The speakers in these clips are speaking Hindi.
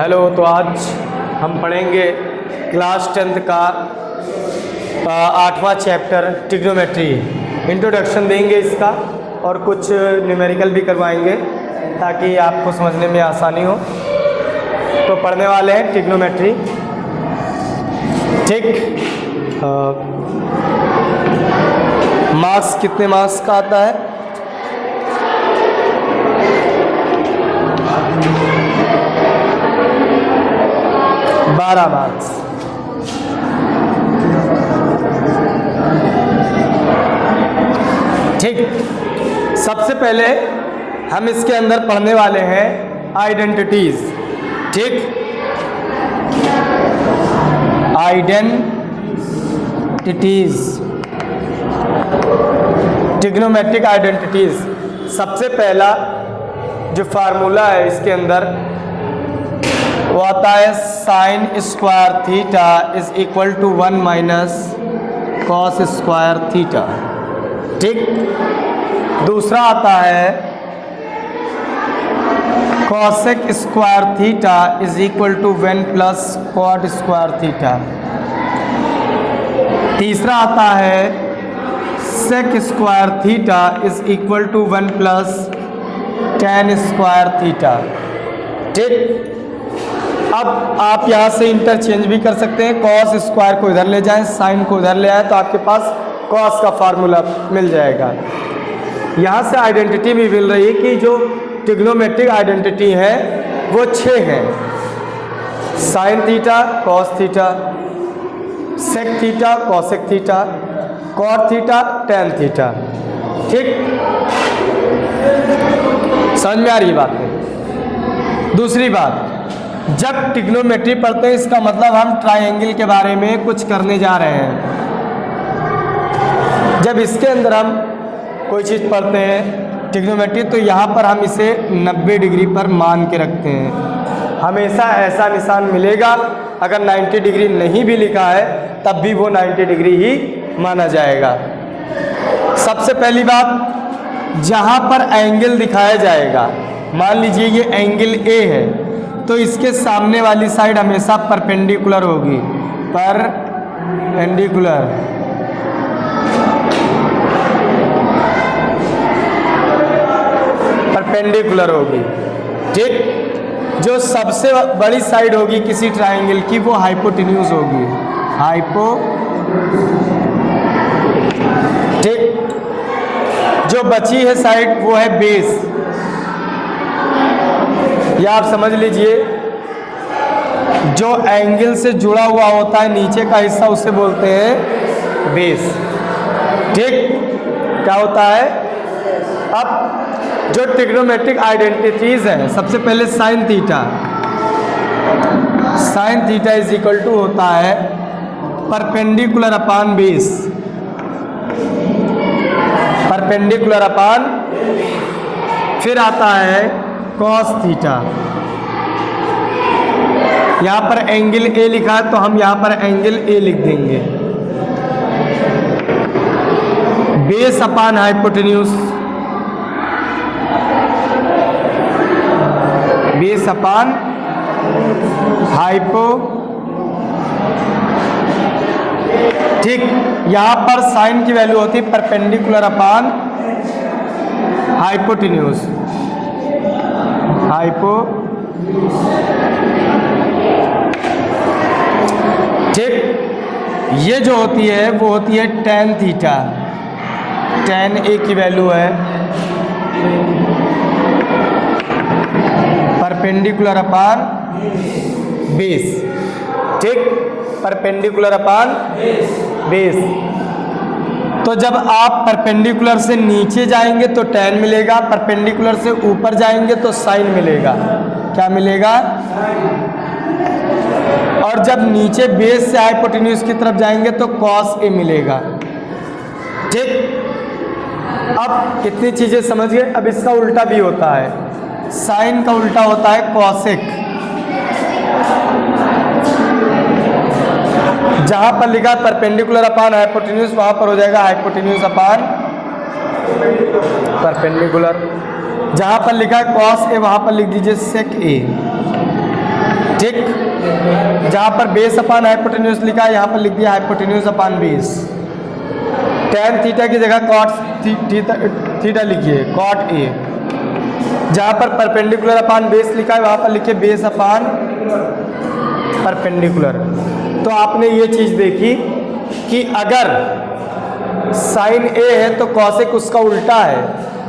हेलो। तो आज हम पढ़ेंगे क्लास 10th का 8वां चैप्टर ट्रिग्नोमेट्री। इंट्रोडक्शन देंगे इसका और कुछ न्यूमेरिकल भी करवाएंगे ताकि आपको समझने में आसानी हो। तो पढ़ने वाले हैं ट्रिग्नोमेट्री। ठीक, मार्क्स कितने मार्क्स का आता है? 12 मार्क्स। ठीक, सबसे पहले हम इसके अंदर पढ़ने वाले हैं आइडेंटिटीज। ठीक, आइडेंटिटीज, ट्रिग्नोमेट्रिक आइडेंटिटीज। सबसे पहला जो फार्मूला है इसके अंदर वो आता है sine square theta is equal to 1 minus cos square theta. ठीक, दूसरा आता है cosec square theta is equal to 1 plus cot square theta. तीसरा आता है sec square theta is equal to 1 plus tan square theta. ठीक, अब आप यहाँ से इंटरचेंज भी कर सकते हैं। कॉस स्क्वायर को इधर ले जाएं, साइन को इधर ले आए तो आपके पास कॉस का फार्मूला मिल जाएगा। यहाँ से आइडेंटिटी भी मिल रही है कि जो ट्रिग्नोमेट्रिक आइडेंटिटी है वो 6 है। Sine theta, cos theta, sec theta, cosec theta, cot theta, tan theta. ठीक, समझ में आ रही बात है? दूसरी बात, जब ट्रिग्नोमेट्री पढ़ते हैं इसका मतलब हम ट्रायंगल के बारे में कुछ करने जा रहे हैं। जब इसके अंदर हम कोई चीज़ पढ़ते हैं ट्रिग्नोमेट्री तो यहाँ पर हम इसे 90 डिग्री पर मान के रखते हैं। हमेशा ऐसा निशान मिलेगा, अगर 90 डिग्री नहीं भी लिखा है तब भी वो 90 डिग्री ही माना जाएगा। सबसे पहली बात, जहाँ पर एंगल दिखाया जाएगा, मान लीजिए ये एंगल ए है तो इसके सामने वाली साइड हमेशा परपेंडिकुलर होगी। परपेंडिकुलर, परपेंडिकुलर होगी। ठीक, जो सबसे बड़ी साइड होगी किसी ट्रायंगल की वो हाइपोटेन्यूज होगी। हाइपो, ठीक, जो बची है साइड वो है बेस। या आप समझ लीजिए जो एंगल से जुड़ा हुआ होता है नीचे का हिस्सा उसे बोलते हैं बेस। ठीक, क्या होता है? अब जो ट्रिग्नोमेट्रिक आइडेंटिटीज हैं, सबसे पहले sine theta. Sine theta is equal to होता है perpendicular upon base. Perpendicular upon, फिर आता है कॉस थीटा। यहाँ पर एंगल ए लिखा है तो हम यहाँ पर एंगल ए लिख देंगे। Base upon hypotenuse, base upon hypo. ठीक, यहाँ पर साइन की वैल्यू होती है परपेंडिकुलर अपान हाइपोटेन्यूज। हाइपो, ठीक, ये जो होती है वो होती है टैन थीटा। टैन ए की वैल्यू है परपेंडिकुलर अपान बेस। ठीक, परपेंडिकुलर अपान बेस। तो जब आप परपेंडिकुलर से नीचे जाएंगे तो टैन मिलेगा, परपेंडिकुलर से ऊपर जाएंगे तो साइन मिलेगा। क्या मिलेगा? और जब नीचे बेस से हाइपोटेन्यूज की तरफ जाएंगे तो कॉस ए मिलेगा। ठीक, अब कितनी चीजें समझ गए। अब इसका उल्टा भी होता है, साइन का उल्टा होता है कॉसेक। जहां पर लिखा है परपेंडिकुलर अपान हाइपोटेन्यूज वहां पर हो जाएगा हाइपोटेन्यूज अपान परपेंडिकुलर। जहां पर लिखा है कॉस ए वहां पर लिख दीजिए सेक ए। ठीक, जहाँ पर बेस अपान हाइपोटेन्यूज लिखा है यहाँ पर लिख दिया हाइपोटेन्यूज अपान बेस। tan थीटा की जगह cot थीटा लिखिए, cot a। जहाँ पर परपेंडिकुलर अपान बेस लिखा है वहाँ पर लिखिए बेस अपान परपेंडिकुलर। तो आपने ये चीज़ देखी कि अगर साइन a है तो कॉसेक उसका उल्टा है,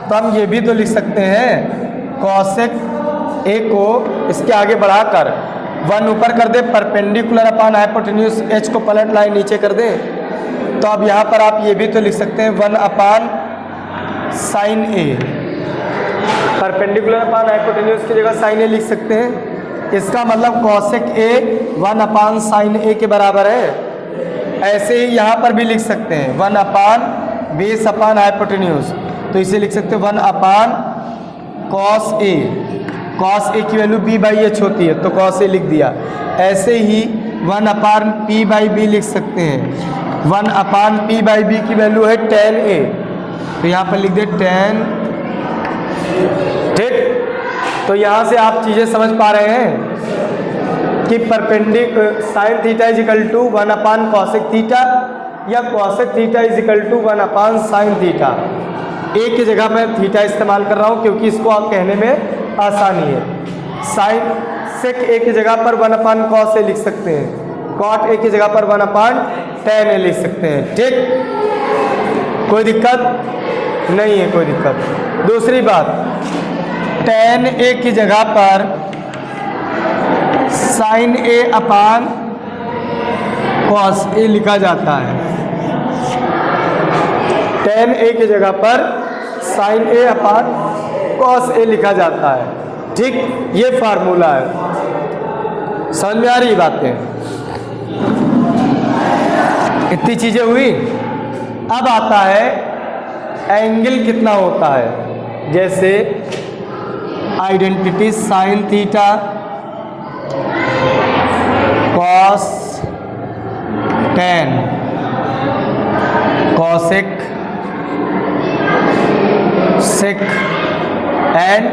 तो हम ये भी तो लिख सकते हैं कॉसेक a को इसके आगे बढ़ाकर 1 ऊपर कर दे, परपेंडिकुलर अपान हाइपोटेन्यूज h को पलट लाइन नीचे कर दे। तो अब यहाँ पर आप ये भी तो लिख सकते हैं 1 upon sign a, perpendicular upon hypotenuse की जगह साइन a लिख सकते हैं। इसका मतलब cosec a 1 upon sign a के बराबर है। ऐसे ही यहाँ पर भी लिख सकते हैं 1 अपान बेस अपान हाइपोटेन्यूज, तो इसे लिख सकते हैं 1 अपान कॉस a। कॉस a की वैल्यू b बाई एच होती है तो कॉस a लिख दिया। ऐसे ही 1 अपान p बाई b लिख सकते हैं। 1 अपान p बाई b की वैल्यू है tan a, तो यहाँ पर लिख दे tan। ठीक, तो यहाँ से आप चीज़ें समझ पा रहे हैं कि sine theta is equal to 1 upon cosec theta या cosec theta is equal to 1 upon sine theta. एक की जगह मैं थीटा इस्तेमाल कर रहा हूँ क्योंकि इसको आप कहने में आसानी है। साइन सेक ए की जगह पर 1 अपान कॉस ए लिख सकते हैं, कॉट ए की जगह पर 1 अपान टेन ए लिख सकते हैं। ठीक, कोई दिक्कत नहीं है, कोई दिक्कत। दूसरी बात, टेन ए की जगह पर sign A upon cos A लिखा जाता है। टेन ए की जगह पर sign A upon cos A लिखा जाता है। ठीक, ये फार्मूला है। समझ में आ रही बातें? इतनी चीजें हुई। अब आता है एंगल कितना होता है। जैसे identity sine theta cos tan cosec sec and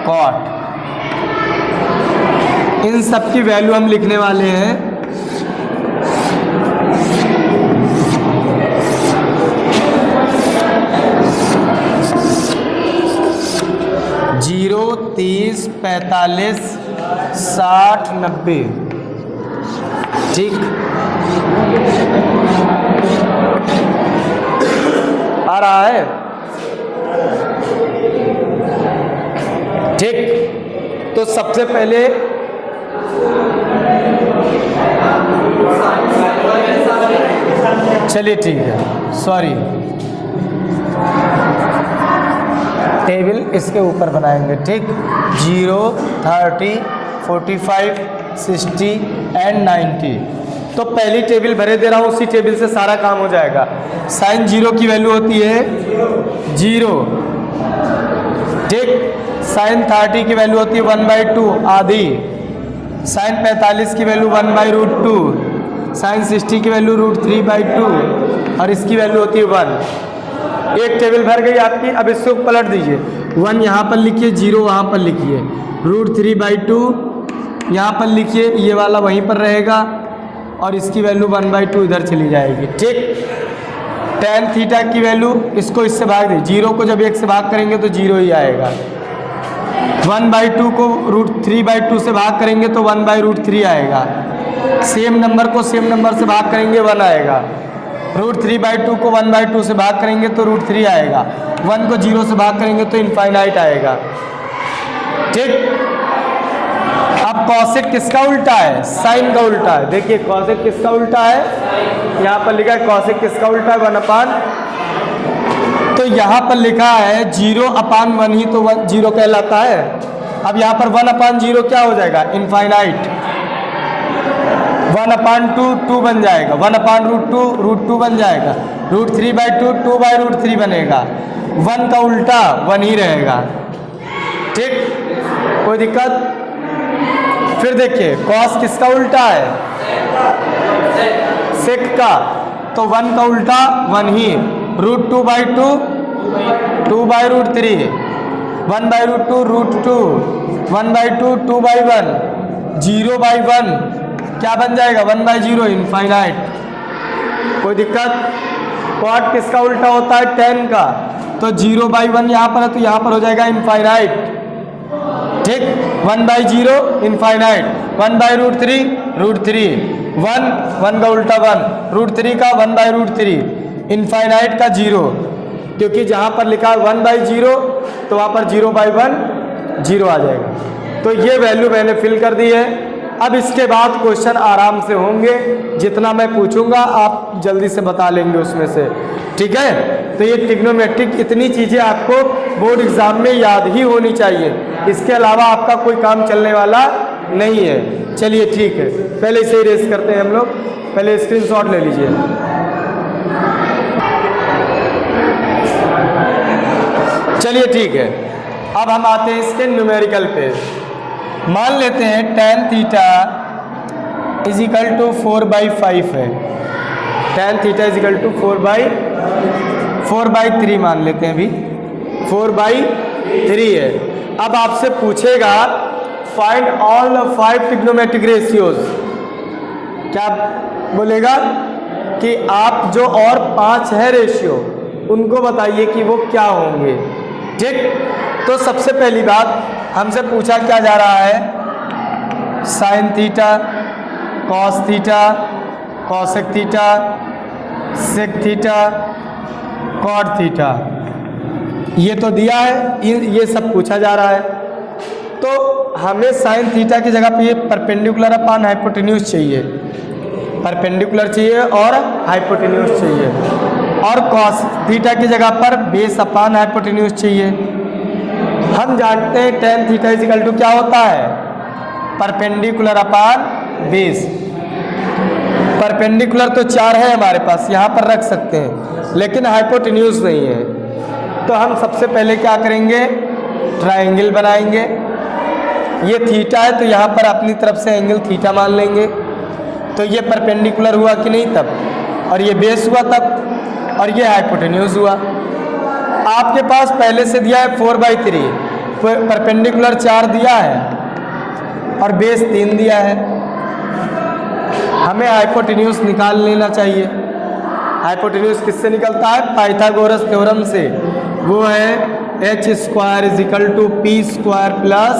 cot, इन सब की वैल्यू हम लिखने वाले हैं। जीरो, 30, 45, 60, 90। ठीक, आ रहा है? ठीक, तो सबसे पहले चलिए ठीक है, सॉरी, टेबल इसके ऊपर बनाएंगे। ठीक, 0, 30, 45, 60 एंड 90। तो पहली टेबल भरे दे रहा हूँ, उसी टेबल से सारा काम हो जाएगा। साइन 0 की वैल्यू होती है 0। ठीक, साइन 30 की वैल्यू होती है 1/2 आधी। साइन 45 की वैल्यू 1/√2। साइन 60 की वैल्यू √3/2 और इसकी वैल्यू होती है 1। एक टेबल भर गई आपकी। अब इसको पलट दीजिए, 1 यहाँ पर लिखिए, 0 वहाँ पर लिखिए, √3/2 यहाँ पर लिखिए, ये वाला वहीं पर रहेगा और इसकी वैल्यू 1/2 इधर चली जाएगी। ठीक, tan थीटा की वैल्यू इसको इससे भाग दे, 0 को जब 1 से भाग करेंगे तो 0 ही आएगा। 1/2 को √3/2 से भाग करेंगे तो 1/√3 आएगा। सेम नंबर को सेम नंबर से भाग करेंगे 1 आएगा। √3/2 को 1/2 से भाग करेंगे तो √3 आएगा। 1 को 0 से भाग करेंगे तो इनफाइनाइट आएगा। ठीक, अब कॉसेक किसका उल्टा है? साइन का उल्टा है। देखिए कॉसेक किसका उल्टा है, यहाँ पर लिखा है कॉसेक किसका उल्टा है 1 अपान, तो यहाँ पर लिखा है 0/1 ही तो 0 कहलाता है। अब यहाँ पर 1/0 क्या हो जाएगा? इनफाइनाइट। 1/2 2 बन जाएगा, 1/√2 √2 बन जाएगा, √3/2 2/√3 बनेगा। 1 का उल्टा 1 ही रहेगा। ठीक, कोई दिक्कत? फिर देखिए कॉस किसका उल्टा है? सेक का, तो 1 का उल्टा 1 ही, √2/2 2/√3, 1/√2 √2, 1/2 2/1, 0/1 क्या बन जाएगा 1/0 इनफाइनाइट। कोई दिक्कत? कॉट किसका उल्टा होता है? tan का। तो 0/1 यहाँ पर है तो यहाँ पर हो जाएगा इनफाइनाइट। ठीक, 1/0 इनफाइनाइट, 1/√3 √3, 1 का उल्टा 1, √3 का 1/√3, इनफाइनाइट का 0, क्योंकि जहाँ पर लिखा है 1/0 तो वहाँ पर 0/1 0 आ जाएगा। तो ये वैल्यू मैंने फिल कर दी है। अब इसके बाद क्वेश्चन आराम से होंगे, जितना मैं पूछूंगा आप जल्दी से बता लेंगे उसमें से। ठीक है, तो ये ट्रिग्नोमेट्रिक इतनी चीज़ें आपको बोर्ड एग्जाम में याद ही होनी चाहिए, इसके अलावा आपका कोई काम चलने वाला नहीं है। चलिए ठीक है, पहले इसे रेस करते हैं हम लोग। पहले स्क्रीनशॉट ले लीजिए। चलिए ठीक है, अब हम आते हैं इसके न्यूमेरिकल पे। मान लेते हैं tan theta is equal to 4/5 है। tan theta is equal to 4/3 मान लेते हैं, अभी 4/3 है। अब आपसे पूछेगा find all the 5 trigonometric ratios. क्या बोलेगा कि आप जो और 5 है रेशियो उनको बताइए कि वो क्या होंगे। ठीक, तो सबसे पहली बात हमसे पूछा क्या जा रहा है, sine theta, cos theta, cosec theta, sec theta, cot theta, ये तो दिया है, ये सब पूछा जा रहा है। तो हमें साइन थीटा की जगह पे ये परपेंडिकुलर अपान हाइपोटेन्यूज चाहिए, परपेंडिकुलर चाहिए और हाइपोटेन्यूज चाहिए, और कॉस थीटा की जगह पर बेस अपान हाइपोटेन्यूज चाहिए। हम जानते हैं tan theta is equal to क्या होता है, परपेंडिकुलर अपान बेस। परपेंडिकुलर तो 4 है हमारे पास, यहाँ पर रख सकते हैं, लेकिन हाइपोटेन्यूज नहीं है। तो हम सबसे पहले क्या करेंगे, ट्रायंगल बनाएंगे। ये थीटा है तो यहाँ पर अपनी तरफ से एंगल थीटा मान लेंगे। तो ये परपेंडिकुलर हुआ कि नहीं तब, और ये बेस हुआ तब, और ये हाइपोटेन्यूज हुआ। आपके पास पहले से दिया है 4/3, परपेंडिकुलर 4 दिया है और बेस 3 दिया है। हमें हाइपोटेन्यूज निकाल लेना चाहिए। हाइपोटेन्यूज किससे निकलता है, पाइथागोरस थ्योरम से। वो है h² is equal to p² plus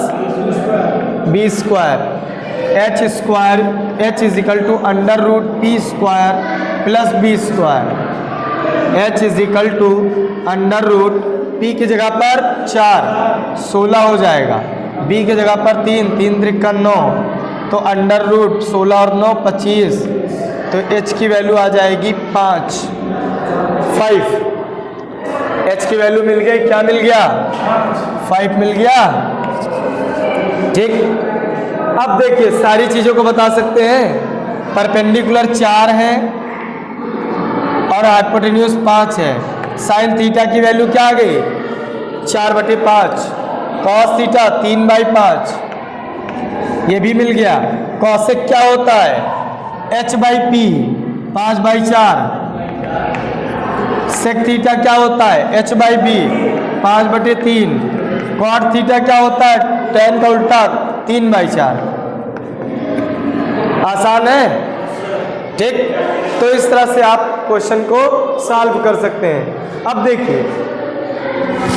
b²। h is equal to √p² plus b²। h is equal to √p की जगह पर 4 16 हो जाएगा, b की जगह पर 3 3 त्रिका 9, तो √16 और 9 25, तो h की वैल्यू आ जाएगी 5। h की वैल्यू मिल गई, क्या मिल गया, 5 मिल गया। ठीक, अब देखिए सारी चीज़ों को बता सकते हैं। परपेंडिकुलर 4 है और हाइपोटेन्यूज 5 है। साइन थीटा की वैल्यू क्या आ गई, 4/5। कॉस थीटा 3/5, ये भी मिल गया। कॉसेक क्या होता है, h/p 5/4। सेक थीटा क्या होता है, h/b 5/3। कॉट थीटा क्या होता है, tan का उल्टा 3/4। आसान है। ठीक, तो इस तरह से आप क्वेश्चन को सॉल्व कर सकते हैं। अब देखिए,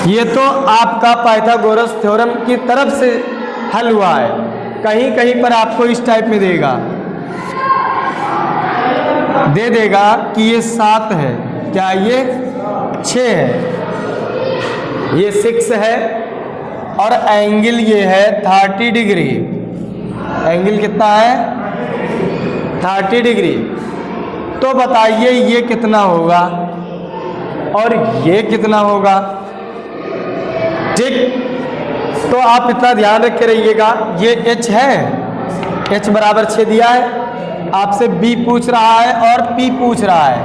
ये तो आपका पाइथागोरस थ्योरम की तरफ से हल हुआ है। कहीं कहीं पर आपको इस टाइप में दे देगा कि ये 7 है, क्या ये 6 है, ये 6 है, और एंगल ये है 30 डिग्री। एंगल कितना है, 30 डिग्री। तो बताइए ये कितना होगा और ये कितना होगा। ठीक, तो आप इतना ध्यान रख के रहिएगा। ये h है, h बराबर 6 दिया है, आपसे b पूछ रहा है और p पूछ रहा है।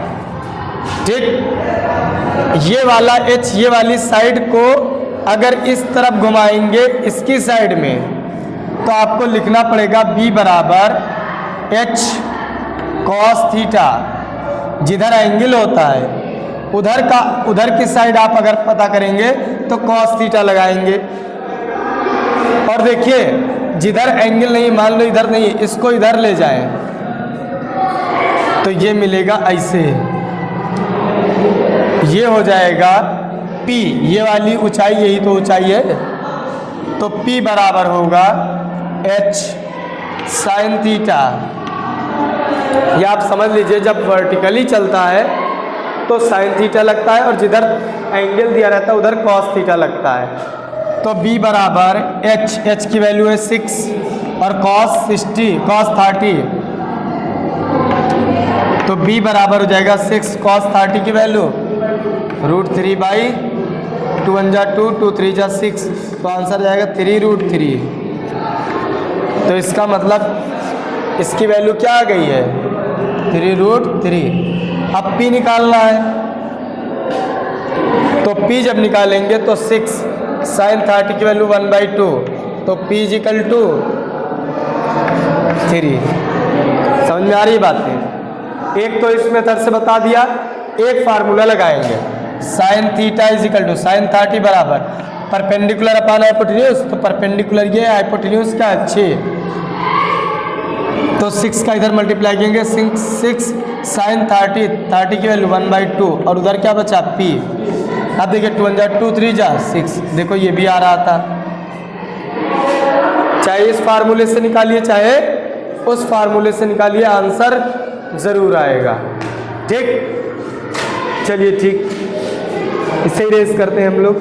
ठीक, ये वाला h ये वाली साइड को अगर इस तरफ घुमाएंगे इसकी साइड में, तो आपको लिखना पड़ेगा b बराबर h cos थीटा। जिधर एंगल होता है उधर की साइड आप अगर पता करेंगे तो cos थीटा लगाएंगे। और देखिए जिधर एंगल नहीं, मान लो इधर नहीं, इसको इधर ले जाएं तो ये मिलेगा ऐसे, ये हो जाएगा P, ये वाली ऊंचाई, यही तो ऊंचाई है, तो P बराबर होगा H साइन थीटा। ये आप समझ लीजिए, जब वर्टिकली चलता है तो साइन थीटा लगता है और जिधर एंगल दिया रहता है उधर कॉस थीटा लगता है। तो B बराबर H की वैल्यू है 6 और cos 60 cos 30, तो B बराबर हो जाएगा 6 cos 30 की वैल्यू √3/2 1 जा 2 2 3 जा 6, तो आंसर जाएगा 3√3। तो इसका मतलब इसकी वैल्यू क्या आ गई है 3√3। अब P निकालना है, तो P जब निकालेंगे तो 6 साइन 30 की वैल्यू 1/2, तो P = 3। समझ में आ रही बात है? एक तो इस मेथड से बता दिया, एक फार्मूला लगाएंगे, साइन थीटा = साइन 30 बराबर परपेंडिकुलर अपॉन हाइपोटेन्यूज, तो परपेंडिकुलर ये हाइपोटेन्यूज क्या है 6, तो 6 का इधर मल्टीप्लाई करेंगे, 6 साइन 30 की वैल्यू 1/2 और उधर क्या बचा P। अब देखिए 2 1 जा 2 3 जा 6, देखो ये भी आ रहा था, चाहे इस फार्मूले से निकालिए चाहे उस फार्मूले से निकालिए, आंसर ज़रूर आएगा। ठीक, चलिए ठीक, इसे रेस करते हैं हम लोग।